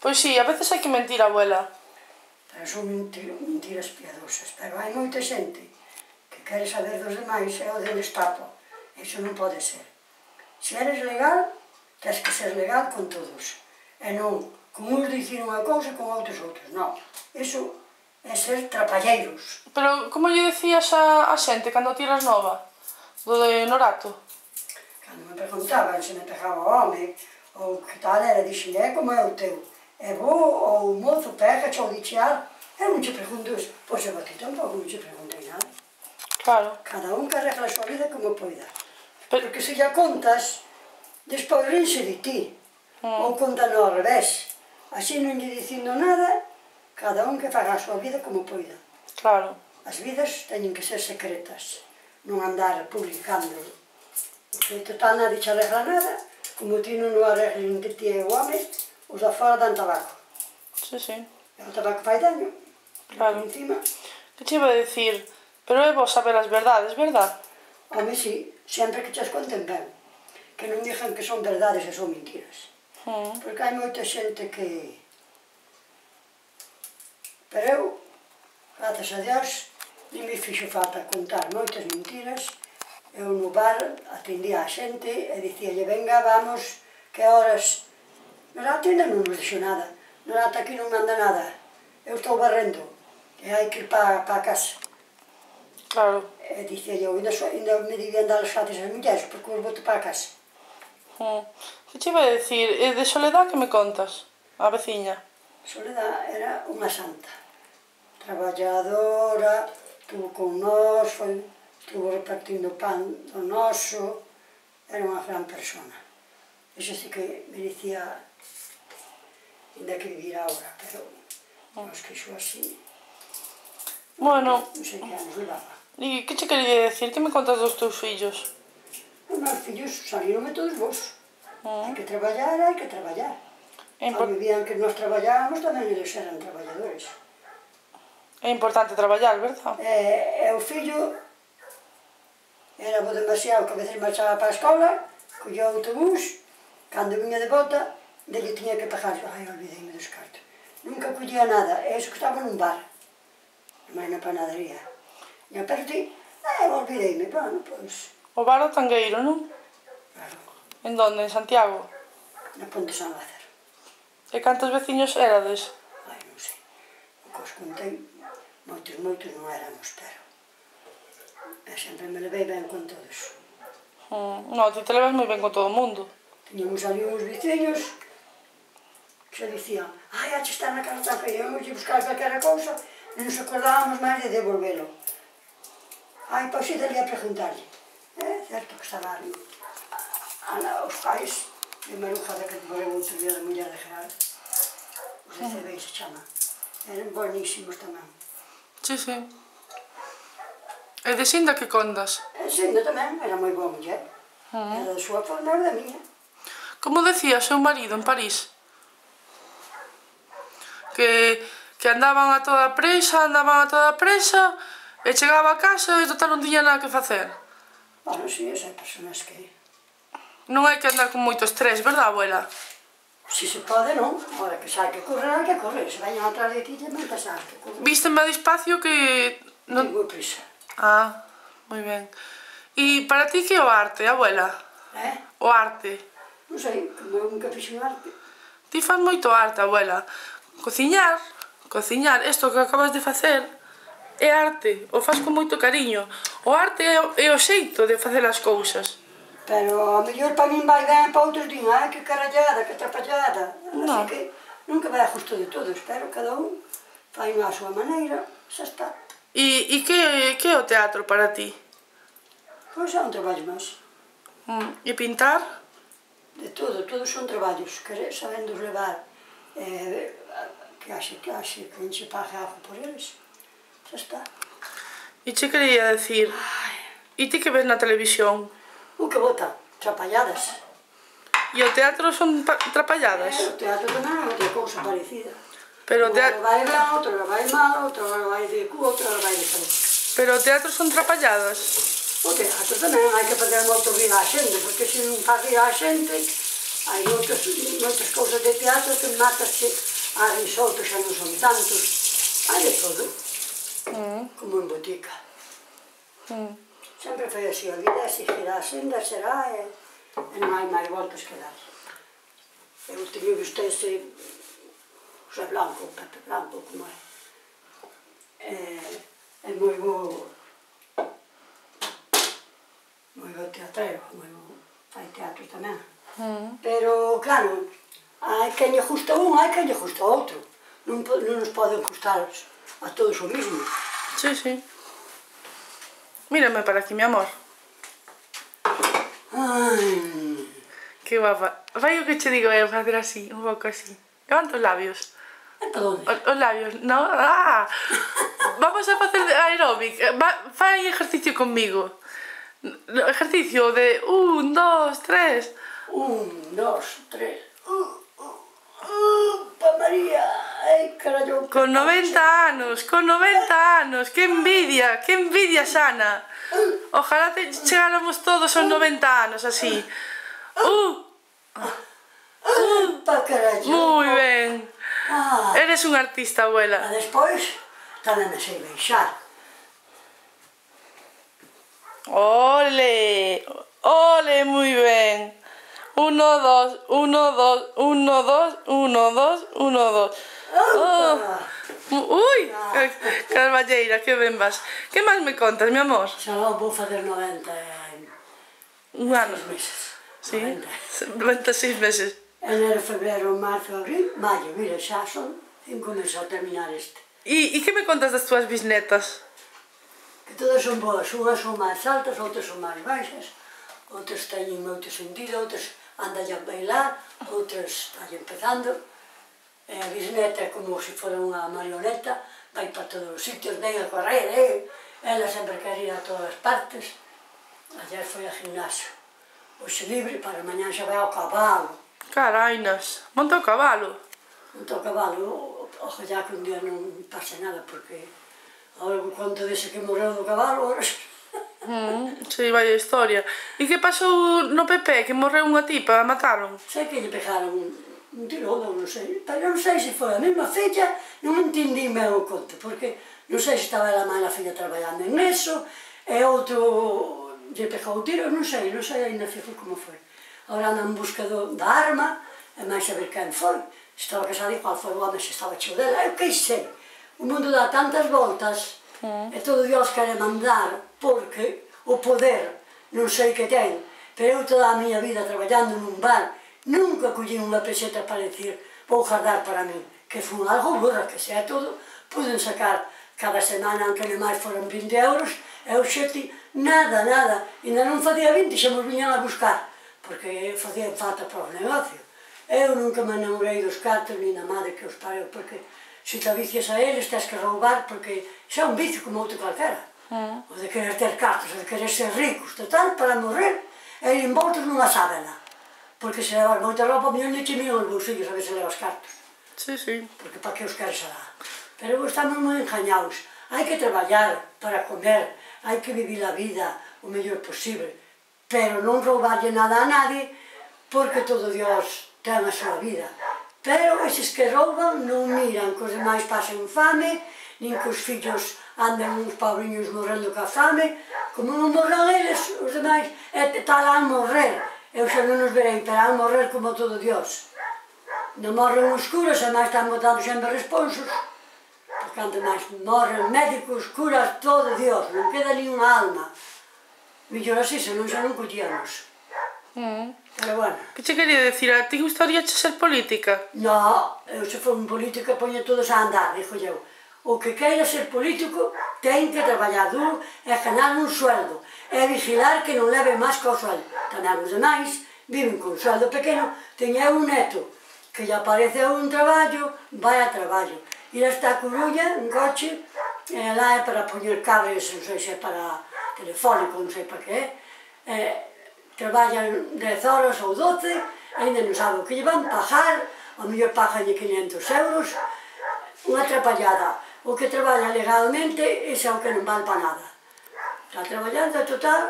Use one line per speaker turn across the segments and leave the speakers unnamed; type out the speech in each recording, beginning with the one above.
Pois si, a veces hai que mentir, abuela.
Pero son mentiras piadosas. Pero hai moita xente que quere saber dos demais e o deles tapa. Iso non pode ser. Se eres legal, tens que ser legal con todos. E non con uns dicir unha cousa e con outros outros. Non. Iso é ser trapalleiros.
Pero como lle decías a xente cando tiras nova? Do de Norato?
Cando me preguntaban se me pegaba o home ou que tal era, dixen, é como é o teu. É bo ou o mozo pega-te ou dichear. Eu non che pregunto isso. Pois eu a ti tampouco non che preguntei nada.
Claro.
Cada un que arregla a súa vida como poida. Porque se lle contas, despois rinse de ti. Ou contan ao revés. Así non lle dicindo nada, cada un que faga a súa vida como poida.
Claro.
As vidas teñen que ser secretas. Non andar publicando. Porque total nadie che arregla nada, como ti non o arregles entre ti e o home, os da fora dan tabaco.
Sí, sí.
E o tabaco fai daño.
Claro.
Encima.
Que che iba a dicir? Pero é bo saber as verdades, verdad?
Home, si, sempre que che as conten ben. Que non dixen que son verdades e son mentiras. Porque hai moita xente que... Pero eu, grazas a Dios, non me fixo falta contar moitas mentiras. Eu no bar atendía a xente e dicíalle, venga, vamos, que horas... Norato ainda non nos dixo nada. Norato aquí non manda nada. Eu estou barrendo. E hai que ir para a casa.
Claro.
E dicíalle, ainda me debían dar as gratis as mulleres, porque os boto para a casa.
Que che iba a dicir? E de Soledad que me contas? A veciña.
Soledad era unha santa. Traballadora, estuvo con nós, estuvo repartindo pan do noso. Era unha gran persona. Iso sí que merecía ainda que vivir agora, pero nos quixo así.
Bueno.
Non sei que anos levaba.
E que che quería dicir? Que me contas dos teus fillos?
Os meus fillos salíronme todos vos. Hai que traballar, hai que traballar. Ao vivían que nós traballábamos, tamén eles eran traballadores.
É importante traballar, verdad?
E o fillo era bo demasiado, que a veces marchaba para a escola, collía o autobús, cando vinha de volta, dele tiña que pagar. Ai, olvideime dos cartos. Nunca collía nada, e eso que estaba nun bar, máis na panadería. E pero ti, olvideime, bueno, pois...
O bar do Tangueiro, non?
Claro.
En donde? En Santiago?
Na Ponte San Lázaro.
E cantos veciños erades?
Ai, non sei. O que os contei, moitos non éramos, pero... E sempre me levei ben con todos.
Non, ti te levas moi ben con todo o mundo.
Tiñamos ali uns veciños que se dicían, ai, hache está na casa tan feia, íamos a buscar calquera cousa e nos acordábamos máis de devolvelo. Ai, pois ide ali a preguntarlle. É certo que estaba ali. Os pais de Maruja, que morreu outro día da muller de Gerardo, os de CB se chama. Eran bonísimos tamén.
Sí, sí. E de Xinda que contas?
E Xinda tamén, era moi boa muller. Era da súa forma, era da miña.
Como decía o seu marido en París? Que andaban a toda presa, e chegaba a casa e total non tiña nada que facer.
Bueno, si, esas personas que...
Non hai que andar con moito estrés, verdad, abuela?
Si se pode, non. Ora, que xa hai que correr, hai que correr. Se veñan atrás de ti, tamén que xa hai que correr.
Vísteme a despacio que...
Tengo prisa.
Ah, moi ben. E para ti que é o arte, abuela? O arte?
Non sei, como eu nunca fixo arte.
Ti faz moito arte, abuela. Cociñar, isto que acabas de facer, é arte, o faz con moito cariño. O arte é o xeito de facer as cousas.
Pero a mellor para min vai ben, para outros din, ai, que carallada, que trapallada. Así que nunca vai a justo de todos, pero cada un fai a súa maneira, xa está.
E que é o teatro para ti?
Pois é un traballo máis.
E pintar?
De todo, todos son traballos, sabendo levar, que haxe que enche pague algo por eles, xa está.
E che quería decir, e ti que ves na televisión?
O que botan, trapalladas.
E o teatro son trapalladas?
O teatro tamén é outra cousa parecida.
Pero o teatro...
Outro vai ben, outro vai mal, outro vai de cu, outro vai de frente.
Pero o teatro son trapalladas?
O teatro tamén hai que fazer moito rir á xente, porque se non faz rir á xente, hai moitas cousas de teatro que matasche Hai soltos xa non son tantos. Hai de todo. Como en botica. Sempre foi así a vida, exigirá a senda, será, e non hai máis voltas que dar. Eu teño visto ese José Blanco, Pepe Blanco, como é. É moi bo teatrero, fai teatro tamén. Pero, claro, hai quen lle gusta un, hai quen lle gusta outro. Non nos poden gustar a todos o mismo.
Sí, sí. Mírame para aquí, mi amor.
Ai...
Que guapa. Vai o que che digo eu, facer así, un pouco así. Levanta os labios.
Para onde?
Os labios, no? Ah! Vamos a facer aeróbic. Fai ejercicio conmigo. Ejercicio de 1, 2, 3.
1, 2, 3. Pa María! Ai, carallo!
Con 90 anos, con 90 anos. Que envidia, Xana. Ojalá chegáramos todos aos 90 anos así.
Pa carallo!
Moi ben. Eres un artista, abuela.
E despois, tamén me sei beixar.
Ole, ole, moi ben. 1, 2, 1, 2, 1, 2, 1, 2, 1, 2. Ui, carballeira, que ben vas. Que máis me contas, mi amor?
Xa vou fazer 90
Un ano.
meses.
Sí, 96 meses.
Enero, febrero, marzo, abril, maio. Mira, xa son 5 meses a terminar este.
E que me contas das túas bisnetas?
Que todas son boas. Unhas son máis altas, outras son máis baixas. Outras teñen moito sentido, outras andan a bailar, outras están empezando. E a bisneta é como se fora unha marioneta, vai para todos os sitios, ven a correr, ela sempre quer ir a todas as partes. Ayer foi a gimnasio. Hoxe libre, para mañá xa vai ao cabalo.
Carainas, monta o cabalo.
Monta o cabalo, ojalá que un día non pase nada, porque agora o conto dese que morreu do cabalo, agora...
Sí, vai a historia. E que pasou no PP? Que morreu unha tipa, a mataron?
Sei que lle pegaron un tiro, non sei, pero non sei se foi a mesma filla, non entendí ben o conto, porque non sei se estaba a mala filla traballando en eso, e outro lle pegou o tiro, non sei ainda fijo como foi. Agora andan en busca da arma, e máis saber quen foi, se estaba casado e qual foi o home, se estaba cheo dela, eu que sei. O mundo dá tantas voltas, e todo Dios quere mandar, porque o poder non sei que ten, pero eu toda a miña vida traballando nun bar, nunca collín unha peseta para dicir vou guardar para min, que fun algo burra, que sea todo, puden sacar cada semana, aunque non máis foran 20 euros, e o xete, nada, ainda non facía 20, xa nos viñan a buscar, porque facían falta para o negocio. Eu nunca me enamorei dos cartos, ni da madre que os pareu, porque se te vicias a eles, tens que roubar, porque xa é un vicio como outro calquera. O de querer ter cartos, o de querer ser ricos, total, para morrer, e ir envoltos nunha sábana. Porque se levas moita roupa, mellor non che miran os bolsillos a ver se levas cartos.
Sí, sí.
Porque para que os queres alá. Pero estamos moi engañados. Hai que traballar para comer, hai que vivir a vida o mellor posible, pero non roubarlle nada a nadie, porque todo Dios ten a súa vida. Pero eses que rouban non miran que os demais pasen fame, nin que os fillos anden uns pobriños morrendo ca fame, como non morran eles, os demais, tal a morrer. Eu xa non nos verei, pero a morrer como todo Dios. Non morren os curas, e máis están botando sempre responsos. Porque antes máis morren médicos, curas, todo Dios, non queda ni unha alma. Mellor así, senón xa non collíamos. Pero bueno.
Que che quería decir? A ti gustaría ser política?
No, eu se for un político poñe todos a andar, dixo eu. O que queira ser político ten que traballar duro e ganar un sueldo e vigilar que non leve máis que o sueldo. Tamén os demais viven con sueldo pequeno. Teña un neto que lle aparece un traballo, vai a traballo. Ir hasta a Coruña, un coche, e lá é para poñer cables, non sei se é para telefónico, non sei para que é. Traballan 10 horas ou 12, ainda non sabe o que lle van pagar, ao mellor paganlle 500 euros, unha atrapallada. O que traballa legalmente, ese é o que non vale para nada. Está traballando, total,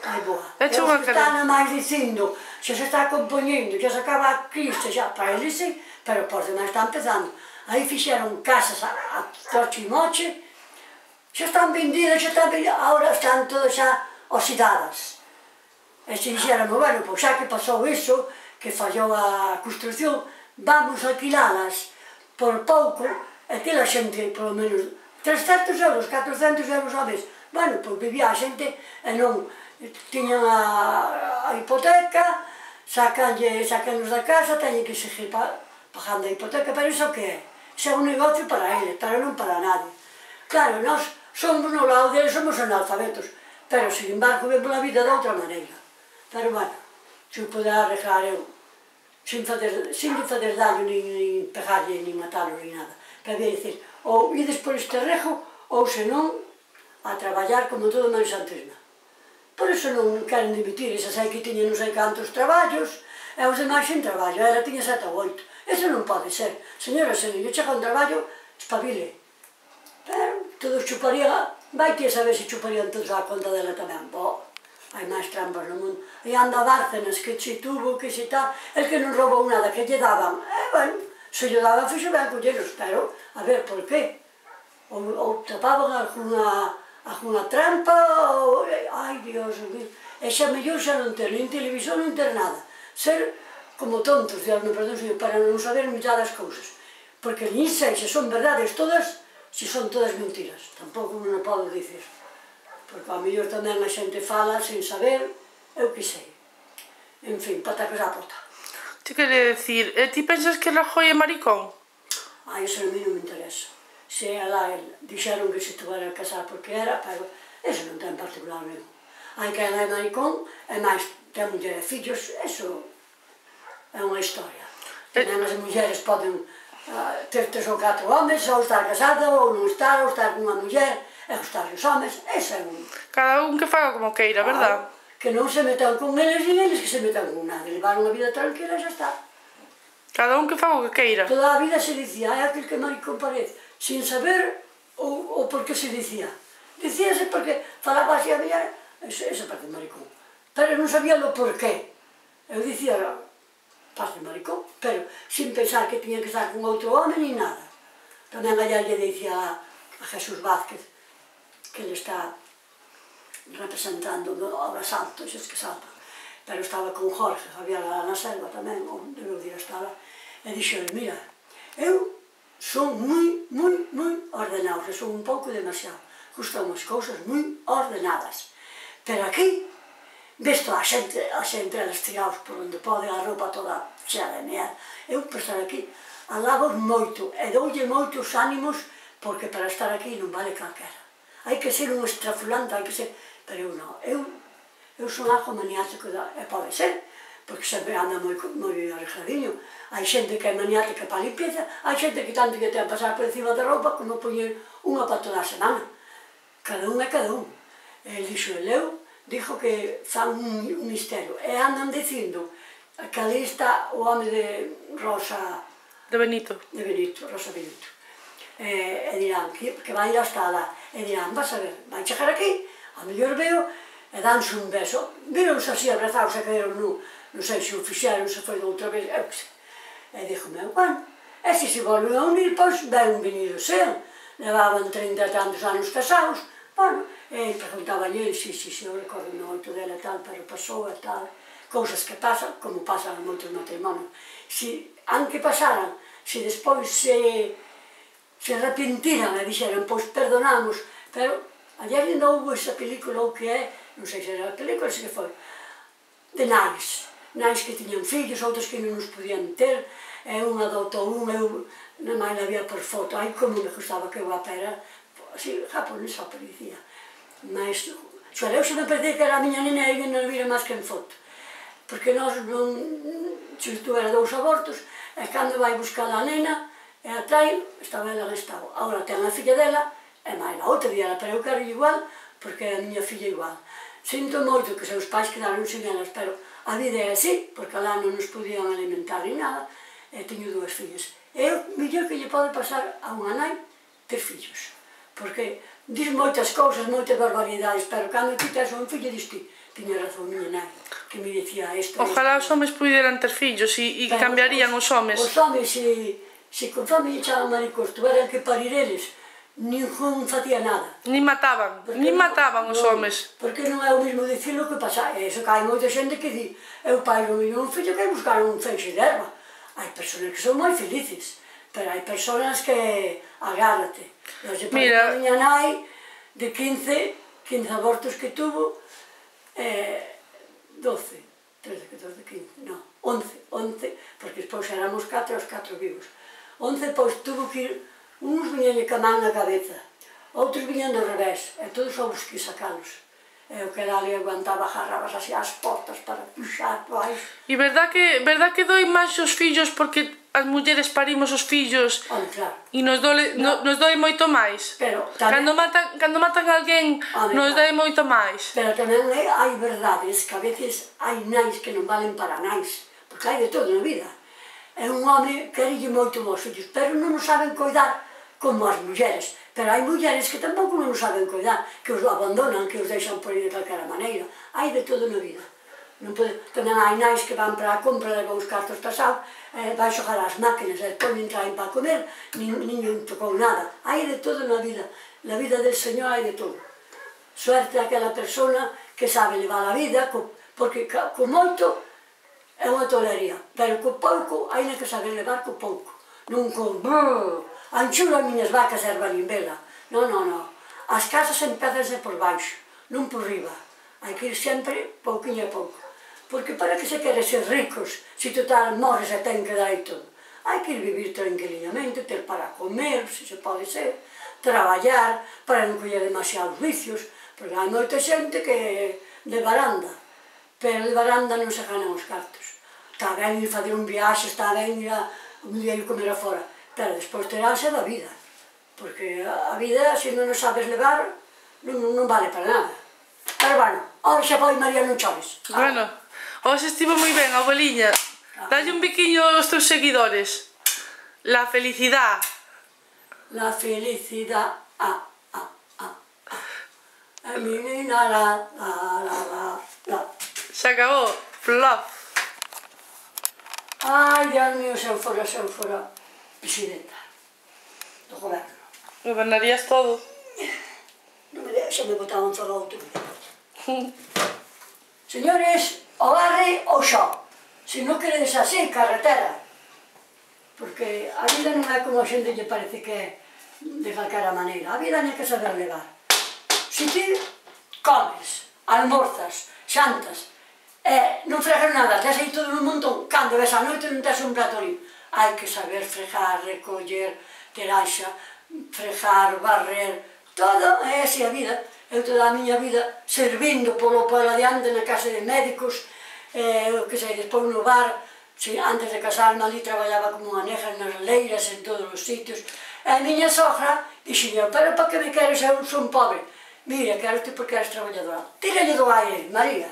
Ai, boa.
É
E os que están a máis dicindo, xa se está compoñendo, xa se acaba a crise, xa para eles sí, pero por demais está empezando. Aí fixeron casas a troche e moche, xa están vendidas, agora están todas xa oxidadas. E se dixéramos, bueno, pois xa que pasou iso, que fallou a construcción, vamos a alquilalas por pouco, e que a xente, polo menos, 300 euros, 400 euros ao mes. Bueno, pois vivía a xente e non tiñan a hipoteca, sacanlos da casa, teñen que seguir pagando a hipoteca, pero iso que é? Iso é un negocio para eles, pero non para nadie. Claro, nós somos no lado deles, somos analfabetos, pero, sin embargo, vemos a vida de outra maneira. Pero, bueno, se o poder arreglar eu, sin fazer daño, nin pegarlle, nin matarlo, nin nada. Pero, voy a dicir, ou ides por este rejo, ou senón, a traballar como todo menos antes nada. Por iso non queren dimitir, esa sei que tiña non sei cantos traballos, e os demais sin traballo, ela tiña 7 ou 8. Eso non pode ser. Señora, se non lle chega un traballo, espabile. Pero todos chuparían, vai que saber se chuparían todos a conta dela tamén. Bo, hai máis trampas no mundo. E anda Bárcenas, que se tuvo, que se tal, el que non roubou nada, que lle daban. Bueno, se lle daban, fixo ben colleros, pero, a ver, por qué? Ou tapaban alguna trampa, ou... Ai, Dios mío. E xa mellor xa non ter nin televisión, non ter nada. Ser como tontos, Dios me perdón, señor, para non saber milladas cousas. Porque nin sei se son verdades todas, se son todas mentiras. Tampouco non o podo dicir. Porque ao mellor tamén a xente fala sen saber, eu que sei. En fin, patacas á pota.
Te quere decir, ti pensas que Rajoy é maricón?
Ai, eso a mí non me interesa. Se ela dixeron que se tuvera a casar porque era, pero eso non ten particular mesmo. Hai que ela é maricón, e máis ten muller e fillos, eso é unha historia. Tamén as mulleres poden ter 3 ou 4 homes, ou estar casada, ou non estar, ou estar con unha muller, e gustar os homes, eso é un...
Cada un que faga como queira, verdad?
Que non se metan con eles, e eles que se metan con nadie. Levar unha vida tranquila e xa está.
Cada un que faga o que queira.
Toda a vida se dicía, é aquel que maricón parece, sin saber o por que se dicía. Dicíase porque falaba así a miña, eso parece maricón. Pero non sabía o porqué. Eu dicía, parece maricón, pero sin pensar que tiña que estar con outro home ni nada. Tamén allá lle dicía a Jesús Vázquez, que ele está representando obras santos, eses que saltan. Pero estaba con Jorge Javier na selva tamén, onde eu día estaba, e dixo, mira, eu son moi ordenados, e son un pouco demasiado. Gustan as cousas moi ordenadas. Pero aquí, ves toda a xente eles tirados por onde pode, a roupa toda chea de mea. Eu, por estar aquí, alabo moito, e doulle moitos ánimos, porque para estar aquí non vale calquera. Hai que ser un estrafulante, hai que ser... Pero eu non, eu son algo maniático, e pode ser, porque sempre anda moi arregladiño. Hai xente que é maniática para a limpieza, hai xente que tanto que ten a pasar por encima da roupa como poñer unha para toda a semana. Cada un é cada un. El dixo, dixo que fan un misterio. E andan dicindo que ali está o home de Rosa...
De Benito.
De Benito, Rosa Benito. E dirán que vai ir hasta lá. E dirán, vas a ver, vai chegar aquí, a mellor veo, e danse un beso. Víronse así abrazados e caeron non sei se o fixeron, se foi de outra vez, eu que sei. E dixo, bueno, e se se volven a unir, pois ben venido sean. Levaban 30 e tantos anos casados, bueno, e preguntabanlle, si, eu recordo moito dela e tal, pero pasou e tal, cousas que pasan, como pasan en moitos matrimonios. Se, anque pasaran, se despois se arrepentiran e dixeran, pois perdonamos, pero ayer non houve esa película ou que é, non sei se era a película, se que foi, de nais que tiñan fillos, outros que non os podían ter, e un adotou un, eu na mãe la via por foto, ai como me gustaba que guapa era, así, japonesa parecía, mas, eu se me perdí que era a miña nena e non vira máis que en foto, porque nós non, se tuvera 2 abortos, e cando vai buscar a nena, e a traen, estaba ela no estado, agora ten a filla dela, e máis a outra dela, pero eu quero igual, porque é a miña filla igual. Sinto moito que seus pais quedaron sin elas, pero a vida é así, porque alá non nos podían alimentar ni nada, e teño 2 fillas. É o mellor que lle pode pasar a unha nai ter fillos, porque dis moitas cousas, moitas barbaridades, pero cando ti tes un fillo, dis ti, tiña razón miña nai, que me dicía isto.
Ojalá os homes puderan ter fillos e cambiarían os homes.
Os homes, se conforme lle echaban maricos, tuveran que parir eles, ningún facía nada.
Nin mataban os homes.
Porque non é o mesmo dicilo que pasar. Eso que hai moita xente que di, eu pai do meu fillo que buscar un feixe de erva. Hai persoas que son moi felices, pero hai persoas que agárrate. Mira, a miña nai, de 15 abortos que tuvo, 12, 13, 14, 15, non, 11, porque despois éramos 4 os 4 vivos. 11, pois tuvo que ir, uns viñanlle ca man na cabeza, outros viñan do revés, e todos somos que sacalos. E o que dali aguantaba jarrabas así as portas para puxar por aí.
E verdad que doi máis os fillos porque as mulleres parimos os fillos e nos doi moito máis? Cando matan a alguén nos doi moito máis.
Pero tamén hai verdades que a veces hai nais que non valen para nais, porque hai de todo na vida. É un home que querille moito aos fillos, pero non nos saben coidar como as mulleres. Pero hai mulleres que tampouco non nos saben coidar, que os abandonan, que os deixan por aí de calquera maneira. Hai de todo na vida. Tamén hai nais que van para a compra, levan os cartos tasados, vai xogar as máquinas, e depois non traen para comer, nin tocou nada. Hai de todo na vida. Na vida del Señor hai de todo. Suerte aquela persona que sabe levar a vida, porque con moito é unha tolería, pero co pouco hai que saber levar co pouco. Non con anchulo as miñas vacas e erva limbela. Non. As casas empezanse por baixo, non por riba. Hai que ir sempre pouquinho a pouco. Porque para que se quere ser ricos, se total morres e ten que dar e todo? Hai que ir vivir tranquilamente, ter para comer, se se pode ser, traballar, para non coller demasiados vicios, porque hai moita xente que de baranda, pero de baranda non se ganan os cartos. Está ben ir fazer un viaxe, está ben ir un día ir comer afora, pero despois teránse da vida, porque a vida, se non nos sabes levar, non vale para nada. Pero bueno, ahora xa foi María, non chores.
Bueno, hoxe estivo moi ben, abueliña. Dalle un biquiño aos teus seguidores. La felicidad.
La felicidad, a menina, la.
Se acabou, flop.
Ai, Dios mío, se eu fora presidenta do goberno.
Gobernarías todo.
Non me deixa, me botaban fora outro día. Señores, o barre ou xo. Se non queredes así, carretera. Porque a vida non é como a xente lle parece que é de calquera maneira. A vida non é que saber levar. Se ti comes, almorzas, xantas, non fregas nada, tes aí todo nun montón, cando ves a noite non tes un plato limpo. Hai que saber fregar, recoller, teraxa, fregar, barrer, todo é así a vida. Eu toda a miña vida servindo polo adiante na casa de médicos, que sei, despois no bar, antes de casarme ali traballaba como unha negra nas leiras, en todos os sitios. E a miña sogra dixía, pero para que me queres, eu son pobre. Mira, quero ti porque eres traballadora. Tíralle do aire, María.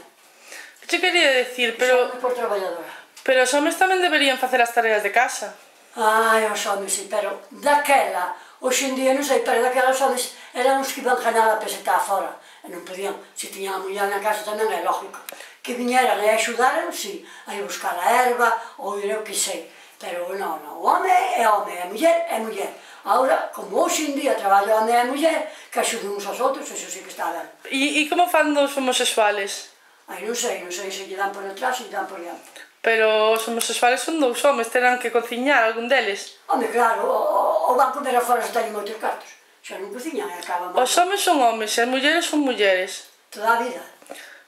Que che quería decir, pero...
Por traballadora.
Pero os homes tamén deberían facer as tareas de casa.
Ai, os homes, sí, pero daquela, hoxe en día non sei, pero daquela os homes eran os que iban ganar a peseta fora. E non podían, se tiñan a muller na casa tamén é lógico. Que viñeran e axudaran, sí, a ir buscar a erva, ou ir eu que sei. Pero non, o home é home, a muller é muller. Agora, como hoxe en día traballo home e muller, que axuden uns aos outros, eso sí que está ben.
E como fan dos homosexuales?
Ai, non sei se lle dan por detrás ou lle dan por diante.
Pero os homosexuales son dous homes, terán que cociñar algún deles.
Home, claro, o van comer afora se teñen moitos cartos. Xa non cociñan e acaban mal.
Os homes son homes e as mulleres son mulleres.
Toda a vida.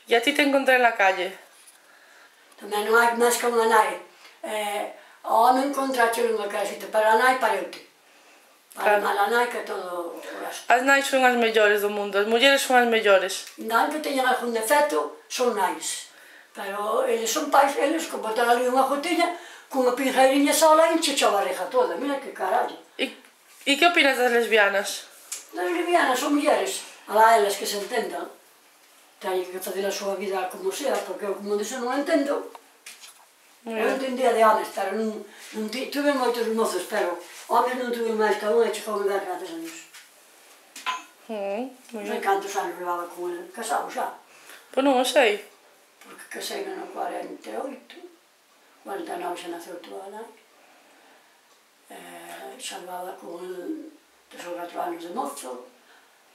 E a ti te encontré en la calle.
Tamén non hai máis que unha nai. O home encontrache nunha casita, para a nai pareute. Para a mala nai que todo o resto.
As nais son as mellores do mundo, as mulleres son as mellores.
Ainda que teñan algún defecto, son nais. Pero eles son pais, eles como botan ali unha gotiña, cunha pinjeirinha sola e enchecha a barriga toda. Mira que carallo.
E que opinas das lesbianas?
Das lesbianas son mulleres. Alá elas que se entendan. Teñen que facer a súa vida como sea, porque eu como diso non entendo. Eu entendía de homes, pero non tuve moitos mozos, pero homes non tuve máis que un e chegou a ver, gracias a Dios. Non sei cantos anos levaba con ele, casado xa.
Pois non o sei.
Porque casei no 48, 49 xa naceu túa nai. Xa levaba con 3 ou 4 anos de mozo.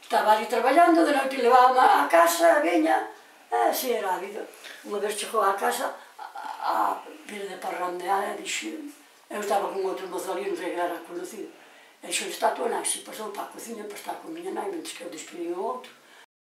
Estaba ali traballando, de noite levábame a casa, viña, e así era a vida. Unha vez chegou á casa, a vir de parrandear, e dixo, eu estaba con outro mozo ali, non sei que era conocido, e dixo, está tua nai, se pasou para a cociña para estar con miña nai, mentre que eu despedí o outro.